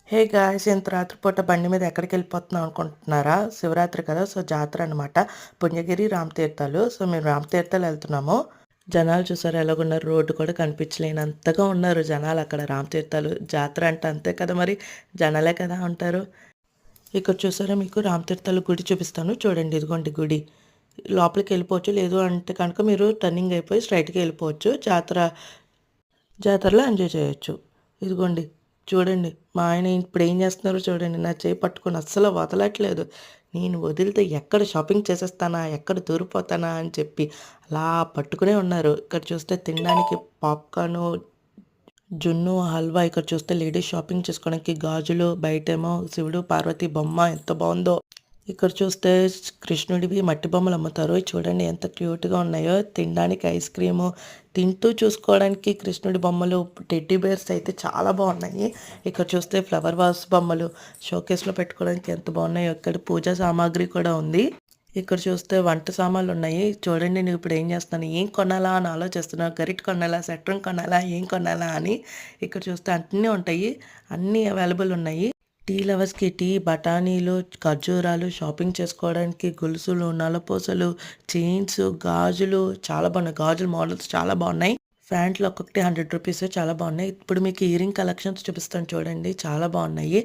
Hey guys! ఇంత రాత్రి పూట బండి మీద ఎక్కడికెళ్ళిపోతున్నాం అనుకుంటున్నారా? శివరాత్రి కదా! సో, జాతర అనమాట. పుణ్యగిరి, రామతీర్థాలు. సో, మేము రామతీర్థాలు ఎళ్తున్నాము. జనాలు చూసారా ఎలాగున్నారు? రోడ్డు కూడా కనిపించలేనంతగా ఉన్నారు జనాలక్కడ. రామతీర్థాలు జాతర అంటే అంతే కదా మరి! జనాలే కదా ఉంటారు. ఇక్కడ చూసారా మీకు రామతీర్థాలు గుడి చూపిస్తాను. చూడండి ఇదిగోండి గుడి. లోపలికెళ్ళిపోవచ్చు. లేదు అంటే కనుక మీరు టర్నింగ్ అయిపోయి స్ట్రెయిట్‌గా ఎళ్ళిపోవచ్చు. జాతరలో ఎంజాయ్ చేయొచ్చు. ఇదిగోండి చూడండి. మా ఆయన ఇప్పుడేం చేస్తున్నారో చూడండి. నా చేయి పట్టుకొని అస్సలు వదలట్లేదు. నేను వదిలితే ఎక్కడ షాపింగ్ చేసేస్తానా? ఎక్కడ దూరిపోతానా? అని చెప్పి అలా పట్టుకునే ఉన్నారు. ఇక్కడ చూస్తే తినడానికి పాప్‌కార్ను, జున్ను, హల్వా. ఇక్కడ చూస్తే లేడీస్ షాపింగ్ చేసుకోవడానికి గాజులు, బయటేమో శివుడు, పార్వతి బొమ్మ ఎంత బావుందో. ఇక్కడ చూస్తే కృష్ణుడివి మట్టి బొమ్మలు అమ్ముతారు. చూడండి ఎంత క్యూట్‌గా ఉన్నాయో. తినడానికి ఐస్ క్రీము, తింటూ చూసుకోవడానికి కృష్ణుడి బొమ్మలు, టెడ్డీ బేర్స్ అయితే చాలా బాగున్నాయి. ఇక్కడ చూస్తే ఫ్లవర్ వాస్ బొమ్మలు షోకేస్‌లో పెట్టుకోవడానికి ఎంత బాగున్నాయో. ఇక్కడ పూజా సామాగ్రి కూడా ఉంది. ఇక్కడ చూస్తే వంట సామాన్లున్నాయి. చూడండి నేను ఇప్పుడు ఏం చేస్తున్నాను, ఏం కొనాలా అని ఆలోచిస్తున్నా. గరిటె కొనాలా, సెట్రం కొనాలా, ఏం కొనాలా అని. ఇక్కడ చూస్తే అన్నీ ఉంటాయి. అన్నీ అవైలబుల్ ఉన్నాయి. టీ లవర్స్‌కి టీ, బఠానీలు, ఖర్జూరాలు, షాపింగ్ చేసుకోవడానికి గొలుసులు, నల్లపూసలు, చైన్స్, గాజులు చాలా బాగున్నాయి. గాజుల మోడల్స్ చాలా బాగున్నాయి. ప్యాంట్లు ఒక్కొక్కటి ₹100 చాలా బాగున్నాయి. ఇప్పుడు మీకు ఇయరింగ్ కలెక్షన్స్ చూపిస్తాను చూడండి. చాలా బాగున్నాయి.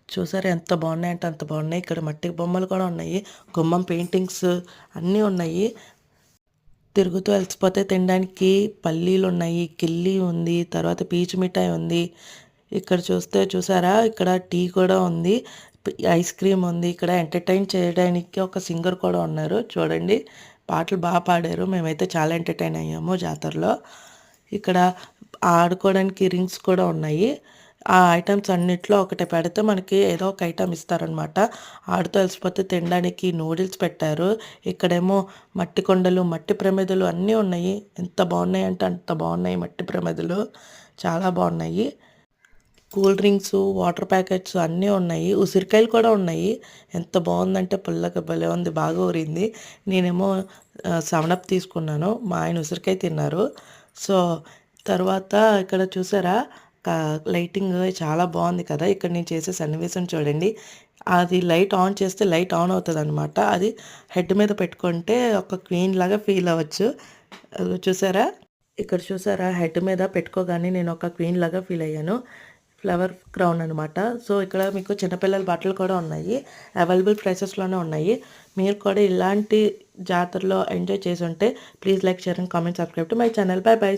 చూసారా ఎంత బాగున్నాయంటే అంత బాగున్నాయి. ఇక్కడ మట్టి బొమ్మలు కూడా ఉన్నాయి. గుమ్మం పెయింటింగ్స్ అన్నీ ఉన్నాయి. తిరుగుతూ అలసిపోతే తినడానికి పల్లీలున్నాయి, కిల్లీ ఉంది, తర్వాత పీచు మిఠాయి ఉంది. ఇక్కడ చూస్తే చూసారా ఇక్కడ టీ కూడా ఉంది. ఐస్ క్రీమ్ ఉంది. ఇక్కడ ఎంటర్‌టైన్ చేయడానికి ఒక సింగర్ కూడా ఉన్నారు. చూడండి పాటలు పాడారు. మేమైతే చాలా ఎంటర్‌టైన్ అయ్యాము జాతరలో. ఇక్కడ ఆడుకోవడానికి రింగ్స్ కూడా ఉన్నాయి. ఆ ఐటెమ్స్ అన్నిట్లో ఒకటి పెడితే మనకి ఏదో ఒక ఐటెమ్ ఇస్తారనమాట. ఆడుతూ అలసిపోతే తినడానికి నూడిల్స్ పెట్టారు. ఇక్కడేమో మట్టి కొండలు, మట్టి ప్రమిదలు అన్నీ ఉన్నాయి. ఎంత బాగున్నాయంటే అంత బాగున్నాయి మట్టి ప్రమిదలు. చాలా బాగున్నాయి. కూల్ డ్రింక్సు, వాటర్ ప్యాకెట్స్ అన్నీ ఉన్నాయి. ఉసిరికాయలు కూడా ఉన్నాయి. ఎంత బాగుందంటే పుల్లగా భలే ఉంది. బాగా ఊరింది. నేనేమో 7 అప్ తీసుకున్నాను. మా ఆయన ఉసిరికాయ తిన్నారు. సో, తర్వాత ఇక్కడ చూసారా లైటింగ్ చాలా బాగుంది కదా! ఇక్కడ నేను చేసే సన్నివేశం చూడండి. అది లైట్ ఆన్ చేస్తే లైట్ ఆన్ అవుతదనమాట. అది హెడ్ మీద పెట్టుకుంటే ఒక క్వీన్ లాగా ఫీల్ అవ్వచ్చు. చూసారా? ఇక్కడ చూసారా హెడ్ మీద పెట్టుకోగానే నేను ఒక క్వీన్ లాగా ఫీల్ అయ్యాను. ఫ్లవర్ క్రౌన్ అనమాట. సో, ఇక్కడ మీకు చిన్నపిల్లల బట్టలు కూడా ఉన్నాయి. అవైలబుల్ ప్రైసెస్‌లోనే ఉన్నాయి. మీరు కూడా ఇలాంటి జాతరలో ఎంజాయ్ చేసుంటే please like, share and comment, subscribe to my channel. By by.